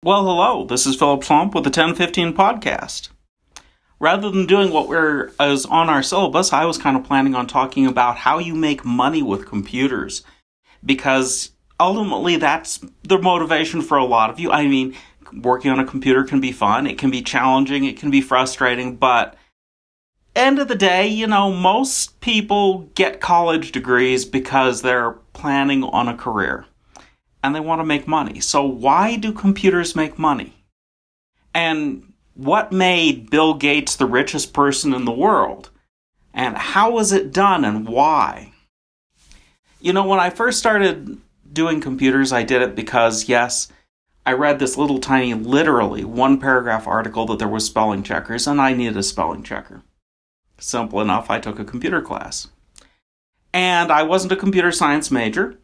Well, hello, this is Philip Slump with the 1015 podcast. Rather than doing what is on our syllabus, I was kind of planning on talking about how you make money with computers, because ultimately that's the motivation for a lot of you. I mean, working on a computer can be fun, it can be challenging, it can be frustrating, but end of the day, most people get college degrees because they're planning on a career and they want to make money. So why do computers make money? And what made Bill Gates the richest person in the world? And how was it done and why? When I first started doing computers, I did it because, yes, I read this little tiny, literally one paragraph article that there was spelling checkers, and I needed a spelling checker. Simple enough, I took a computer class. And I wasn't a computer science major.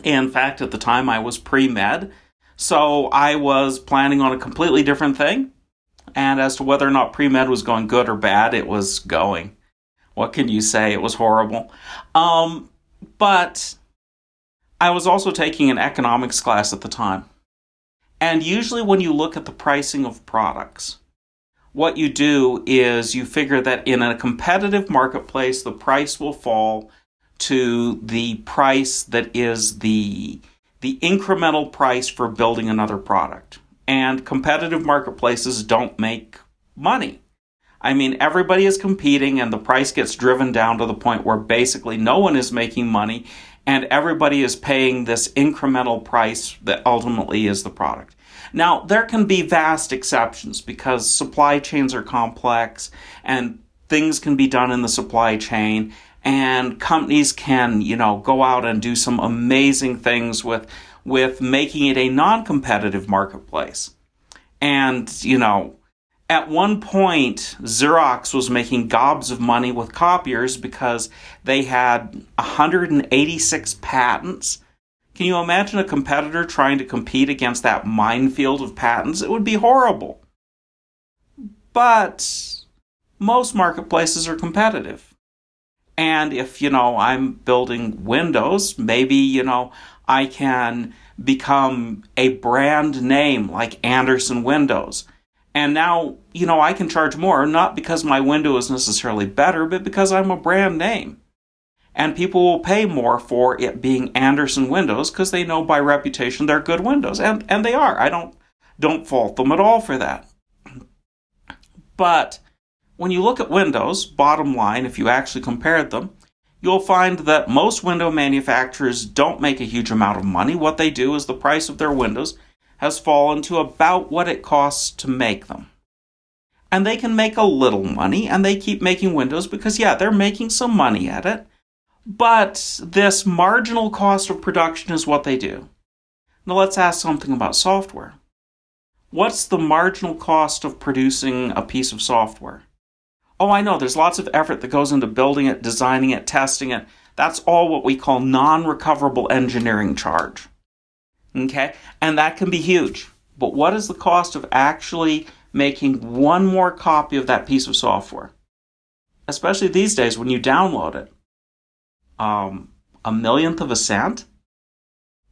In fact, at the time, I was pre-med, so I was planning on a completely different thing. And as to whether or not pre-med was going good or bad, it was going. What can you say? It was horrible. But I was also taking an economics class at the time. And usually when you look at the pricing of products, what you do is you figure that in a competitive marketplace, the price will fall to the price that is the incremental price for building another product. And competitive marketplaces don't make money. I mean, everybody is competing and the price gets driven down to the point where basically no one is making money and everybody is paying this incremental price that ultimately is the product. Now, there can be vast exceptions because supply chains are complex and things can be done in the supply chain. And companies can, go out and do some amazing things with making it a non-competitive marketplace. And, at one point, Xerox was making gobs of money with copiers because they had 186 patents. Can you imagine a competitor trying to compete against that minefield of patents? It would be horrible. But most marketplaces are competitive. And if, I'm building Windows, maybe, I can become a brand name like Anderson Windows. And now, I can charge more, not because my window is necessarily better, but because I'm a brand name. And people will pay more for it being Anderson Windows because they know by reputation they're good windows. And they are. I don't fault them at all for that. But when you look at Windows, bottom line, if you actually compared them, you'll find that most window manufacturers don't make a huge amount of money. What they do is the price of their windows has fallen to about what it costs to make them. And they can make a little money, and they keep making windows because, they're making some money at it. But this marginal cost of production is what they do. Now let's ask something about software. What's the marginal cost of producing a piece of software? Oh, I know, there's lots of effort that goes into building it, designing it, testing it. That's all what we call non-recoverable engineering charge. Okay? And that can be huge. But what is the cost of actually making one more copy of that piece of software? Especially these days when you download it. A millionth of a cent?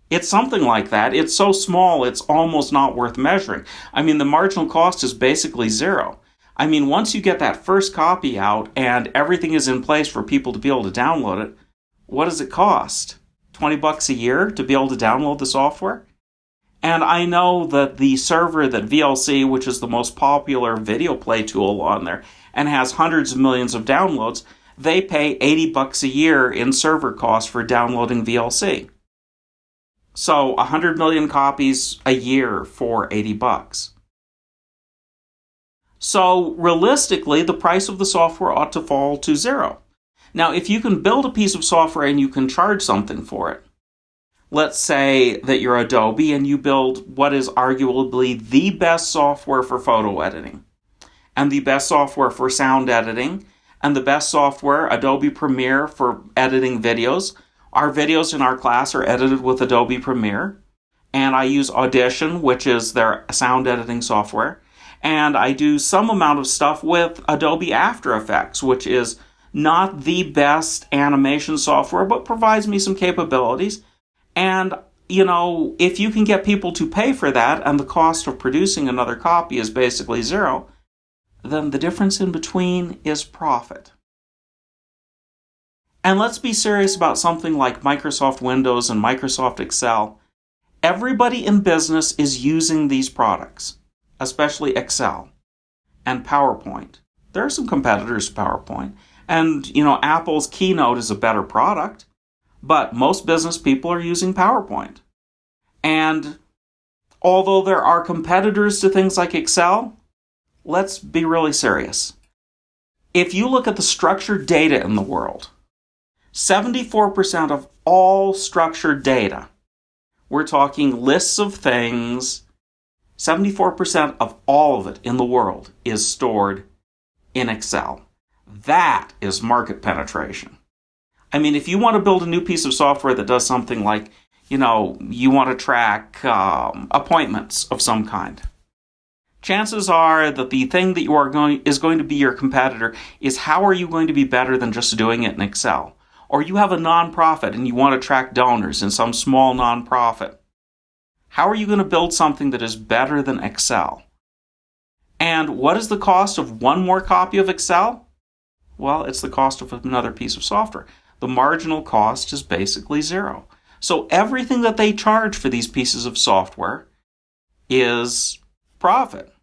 It's something like that. It's so small, it's almost not worth measuring. I mean, the marginal cost is basically zero. I mean, once you get that first copy out and everything is in place for people to be able to download it, what does it cost? $20 a year to be able to download the software? And I know that the server that VLC, which is the most popular video play tool on there, and has hundreds of millions of downloads, they pay $80 a year in server costs for downloading VLC. So 100 million copies a year for $80. So realistically, the price of the software ought to fall to zero. Now, if you can build a piece of software and you can charge something for it, let's say that you're Adobe and you build what is arguably the best software for photo editing, and the best software for sound editing, and the best software, Adobe Premiere, for editing videos. Our videos in our class are edited with Adobe Premiere, and I use Audition, which is their sound editing software. And I do some amount of stuff with Adobe After Effects, which is not the best animation software, but provides me some capabilities. And if you can get people to pay for that and the cost of producing another copy is basically zero, then the difference in between is profit. And let's be serious about something like Microsoft Windows and Microsoft Excel. Everybody in business is using these products, especially Excel and PowerPoint. There are some competitors to PowerPoint. And, Apple's Keynote is a better product, but most business people are using PowerPoint. And although there are competitors to things like Excel, let's be really serious. If you look at the structured data in the world, 74% of all structured data, we're talking lists of things, 74% of all of it in the world is stored in Excel. That is market penetration. I mean, if you want to build a new piece of software that does something like, you want to track appointments of some kind, chances are that the thing that is going to be your competitor is how are you going to be better than just doing it in Excel? Or you have a nonprofit and you want to track donors in some small nonprofit. How are you going to build something that is better than Excel? And what is the cost of one more copy of Excel? Well, it's the cost of another piece of software. The marginal cost is basically zero. So everything that they charge for these pieces of software is profit.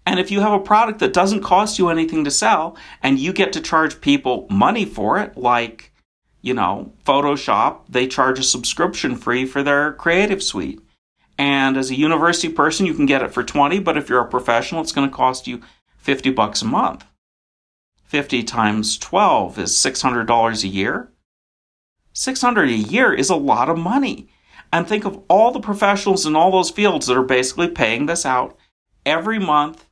And if you have a product that doesn't cost you anything to sell and you get to charge people money for it, like, Photoshop, they charge a subscription fee for their Creative Suite. And as a university person, you can get it for $20, but if you're a professional, it's going to cost you $50 a month. 50 times 12 is $600 a year. $600 a year is a lot of money. And think of all the professionals in all those fields that are basically paying this out every month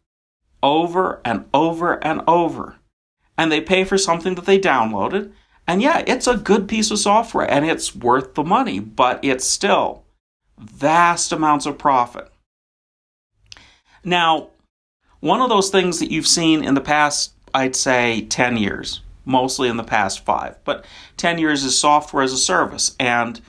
over and over and over. And they pay for something that they downloaded. And yeah, it's a good piece of software and it's worth the money, but it's still vast amounts of profit. Now, one of those things that you've seen in the past, I'd say 10 years, mostly in the past 5, but 10 years is software as a service. And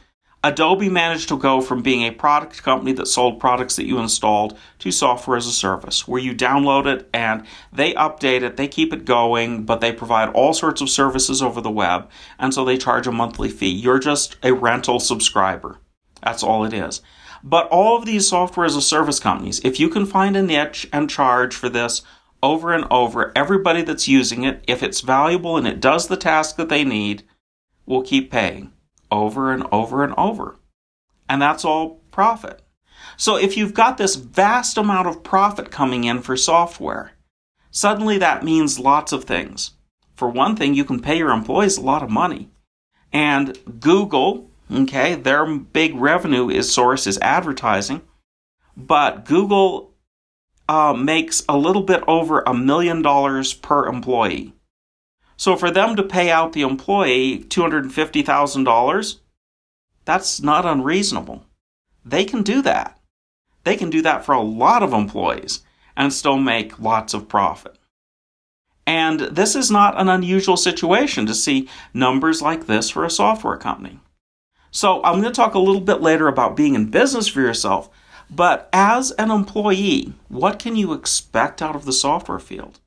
Adobe managed to go from being a product company that sold products that you installed to software as a service, where you download it and they update it, they keep it going, but they provide all sorts of services over the web, and so they charge a monthly fee. You're just a rental subscriber. That's all it is. But all of these software as a service companies, if you can find a niche and charge for this over and over, everybody that's using it, if it's valuable and it does the task that they need, will keep paying over and over and over. And that's all profit. So if you've got this vast amount of profit coming in for software, suddenly that means lots of things. For one thing, you can pay your employees a lot of money. And Google, their big revenue source is advertising, but Google makes a little bit over $1 million per employee. So for them to pay out the employee $250,000, that's not unreasonable. They can do that. They can do that for a lot of employees and still make lots of profit. And this is not an unusual situation to see numbers like this for a software company. So I'm going to talk a little bit later about being in business for yourself, but as an employee, what can you expect out of the software field?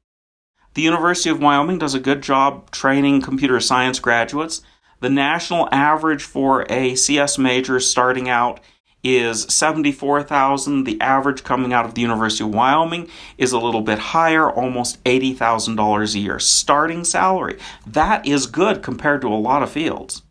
The University of Wyoming does a good job training computer science graduates. The national average for a CS major starting out is $74,000. The average coming out of the University of Wyoming is a little bit higher, almost $80,000 a year. Starting salary. That is good compared to a lot of fields.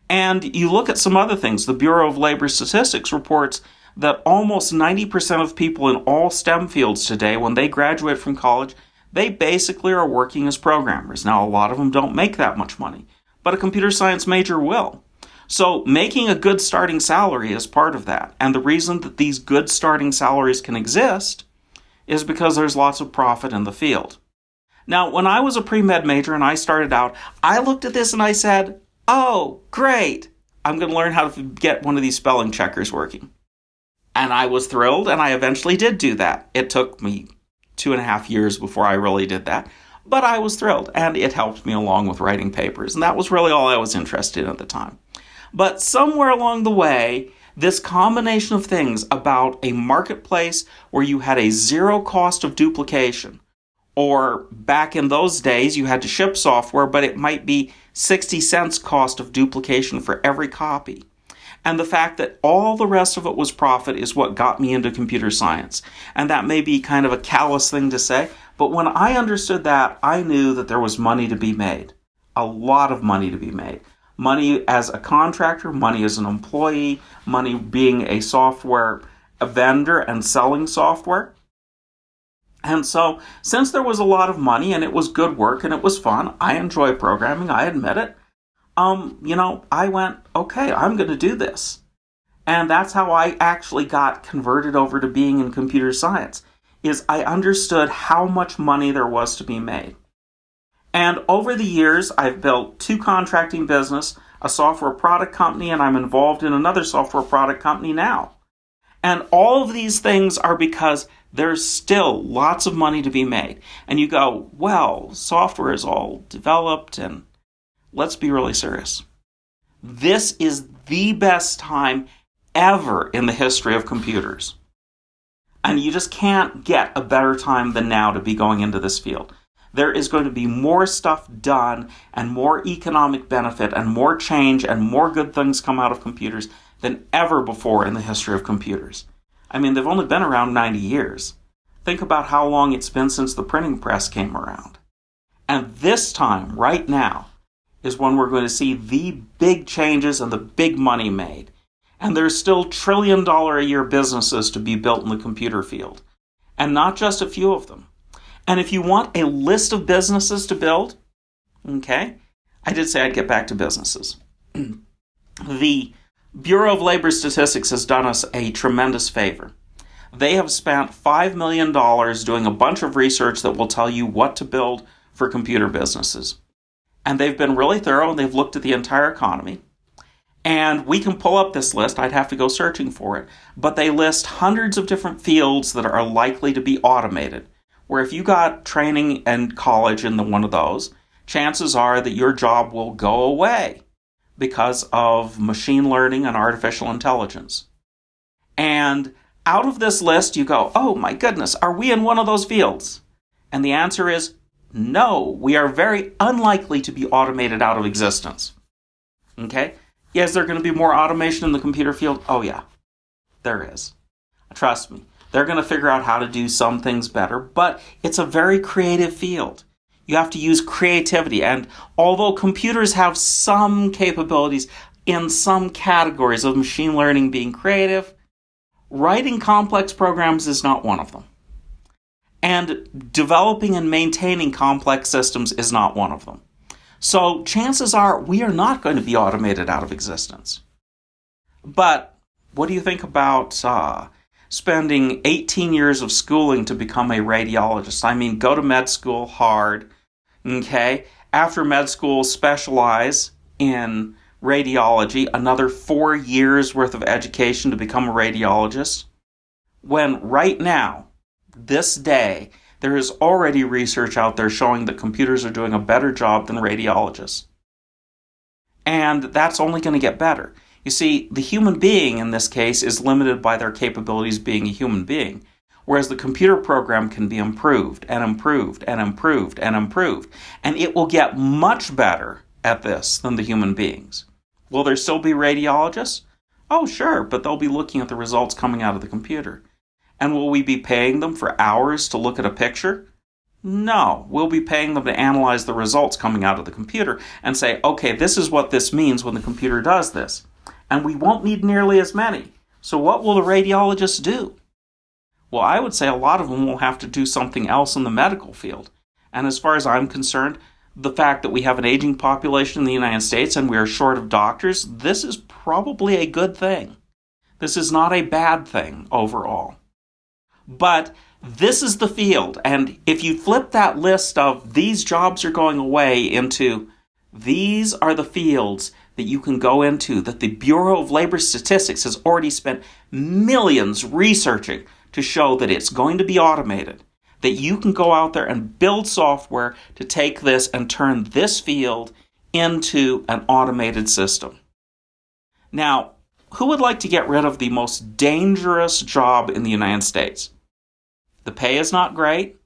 And you look at some other things. The Bureau of Labor Statistics reports that almost 90% of people in all STEM fields today, when they graduate from college, they basically are working as programmers. Now, a lot of them don't make that much money, but a computer science major will. So making a good starting salary is part of that. And the reason that these good starting salaries can exist is because there's lots of profit in the field. Now, when I was a pre-med major and I started out, I looked at this and I said, oh, great, I'm going to learn how to get one of these spelling checkers working. And I was thrilled, and I eventually did do that. It took me 2.5 years before I really did that, but I was thrilled, and it helped me along with writing papers, and that was really all I was interested in at the time. But somewhere along the way, This combination of things about a marketplace where you had a zero cost of duplication, or back in those days you had to ship software, but it might be 60 cents cost of duplication for every copy. And the fact that all the rest of it was profit is what got me into computer science. And that may be kind of a callous thing to say, but when I understood that, I knew that there was money to be made. A lot of money to be made. Money as a contractor, money as an employee, money being a software vendor and selling software. And so, since there was a lot of money and it was good work and it was fun, I enjoy programming, I admit it. I went, okay, I'm going to do this. And that's how I actually got converted over to being in computer science, is I understood how much money there was to be made. And over the years, I've built 2 contracting businesses, a software product company, and I'm involved in another software product company now. And all of these things are because there's still lots of money to be made. And you go, well, software is all developed, and let's be really serious. This is the best time ever in the history of computers. And you just can't get a better time than now to be going into this field. There is going to be more stuff done and more economic benefit and more change and more good things come out of computers than ever before in the history of computers. I mean, they've only been around 90 years. Think about how long it's been since the printing press came around. And this time, right now, is when we're going to see the big changes and the big money made. And there's still trillion-dollar-a-year businesses to be built in the computer field. And not just a few of them. And if you want a list of businesses to build, okay, I did say I'd get back to businesses. The Bureau of Labor Statistics has done us a tremendous favor. They have spent $5 million doing a bunch of research that will tell you what to build for computer businesses. And they've been really thorough, and they've looked at the entire economy. And we can pull up this list. I'd have to go searching for it. But they list hundreds of different fields that are likely to be automated, where if you got training in college in one of those, chances are that your job will go away because of machine learning and artificial intelligence. And out of this list, you go, oh my goodness, are we in one of those fields? And the answer is no, we are very unlikely to be automated out of existence. Okay? Is there going to be more automation in the computer field? Oh yeah, there is. Trust me. They're going to figure out how to do some things better, but it's a very creative field. You have to use creativity, and although computers have some capabilities in some categories of machine learning being creative, writing complex programs is not one of them. And developing and maintaining complex systems is not one of them. So chances are we are not going to be automated out of existence. But what do you think about spending 18 years of schooling to become a radiologist? I mean, go to med school hard, okay? After med school, specialize in radiology, another 4 years worth of education to become a radiologist. When right now, this day, there is already research out there showing that computers are doing a better job than radiologists. And that's only going to get better. You see, the human being in this case is limited by their capabilities being a human being, whereas the computer program can be improved and improved and improved and improved, and it will get much better at this than the human beings. Will there still be radiologists? Oh, sure, but they'll be looking at the results coming out of the computer. And will we be paying them for hours to look at a picture? No, we'll be paying them to analyze the results coming out of the computer and say, okay, this is what this means when the computer does this. And we won't need nearly as many. So what will the radiologists do? Well, I would say a lot of them will have to do something else in the medical field. And as far as I'm concerned, the fact that we have an aging population in the United States and we are short of doctors, this is probably a good thing. This is not a bad thing overall. But this is the field, and if you flip that list of these jobs are going away into these are the fields that you can go into, that the Bureau of Labor Statistics has already spent millions researching to show that it's going to be automated, that you can go out there and build software to take this and turn this field into an automated system. Now, Who would like to get rid of the most dangerous job in the United States? The pay is not great.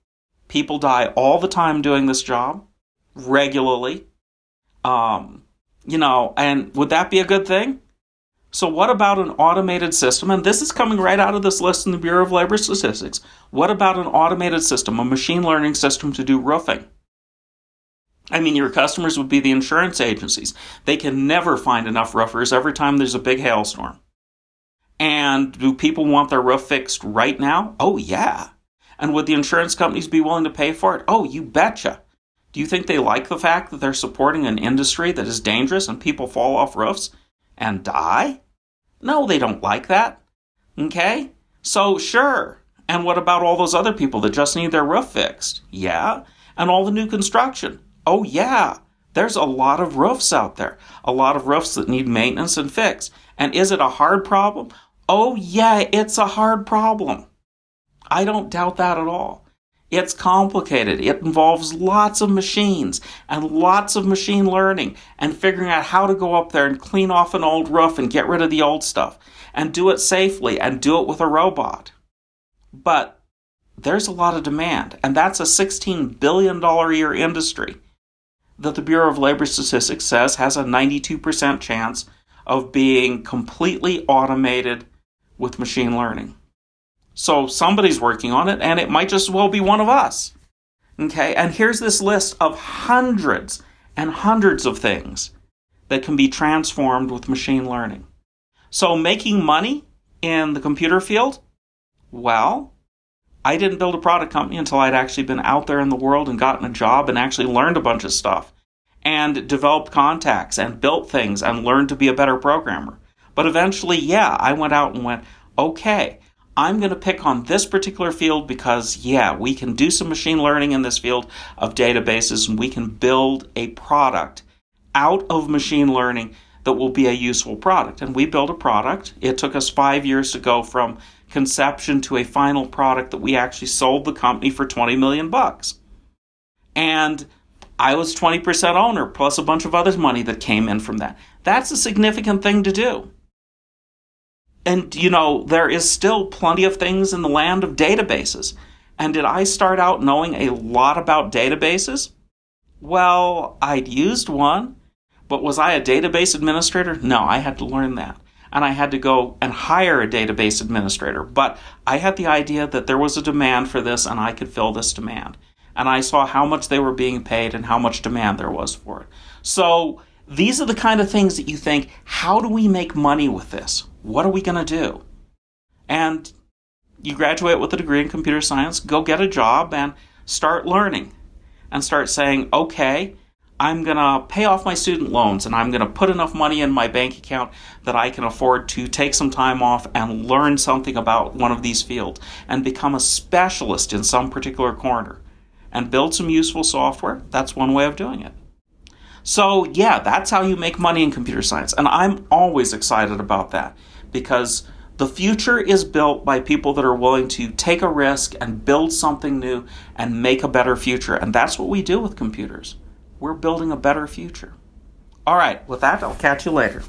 People die all the time doing this job, regularly. And would that be a good thing? So what about an automated system? And this is coming right out of this list in the Bureau of Labor Statistics. What about an automated system, a machine learning system to do roofing? I mean, your customers would be the insurance agencies. They can never find enough roofers every time there's a big hailstorm. And do people want their roof fixed right now? Oh, yeah. And would the insurance companies be willing to pay for it? Oh, you betcha. Do you think they like the fact that they're supporting an industry that is dangerous and people fall off roofs and die? No, they don't like that. Okay? So, sure. And what about all those other people that just need their roof fixed? Yeah. And all the new construction? Oh, yeah. There's a lot of roofs out there. A lot of roofs that need maintenance and fix. And is it a hard problem? Oh, yeah, it's a hard problem. I don't doubt that at all. It's complicated. It involves lots of machines and lots of machine learning and figuring out how to go up there and clean off an old roof and get rid of the old stuff and do it safely and do it with a robot. But there's a lot of demand, and that's a $16 billion a year industry that the Bureau of Labor Statistics says has a 92% chance of being completely automated with machine learning. So somebody's working on it, and it might just as well be one of us. Okay, and here's this list of hundreds and hundreds of things that can be transformed with machine learning. So making money in the computer field? Well, I didn't build a product company until I'd actually been out there in the world and gotten a job and actually learned a bunch of stuff and developed contacts and built things and learned to be a better programmer. But eventually, I went out and went, okay, I'm going to pick on this particular field because, we can do some machine learning in this field of databases, and we can build a product out of machine learning that will be a useful product. And we built a product. It took us 5 years to go from conception to a final product that we actually sold the company for $20 million. And I was 20% owner, plus a bunch of other money that came in from that. That's a significant thing to do. And, there is still plenty of things in the land of databases. And did I start out knowing a lot about databases? Well, I'd used one, but was I a database administrator? No, I had to learn that. And I had to go and hire a database administrator. But I had the idea that there was a demand for this and I could fill this demand. And I saw how much they were being paid and how much demand there was for it. So these are the kind of things that you think, how do we make money with this? What are we going to do? And you graduate with a degree in computer science, go get a job and start learning and start saying, okay, I'm going to pay off my student loans and I'm going to put enough money in my bank account that I can afford to take some time off and learn something about one of these fields and become a specialist in some particular corner and build some useful software. That's one way of doing it. So that's how you make money in computer science. And I'm always excited about that because the future is built by people that are willing to take a risk and build something new and make a better future. And that's what we do with computers. We're building a better future. All right, with that, I'll catch you later.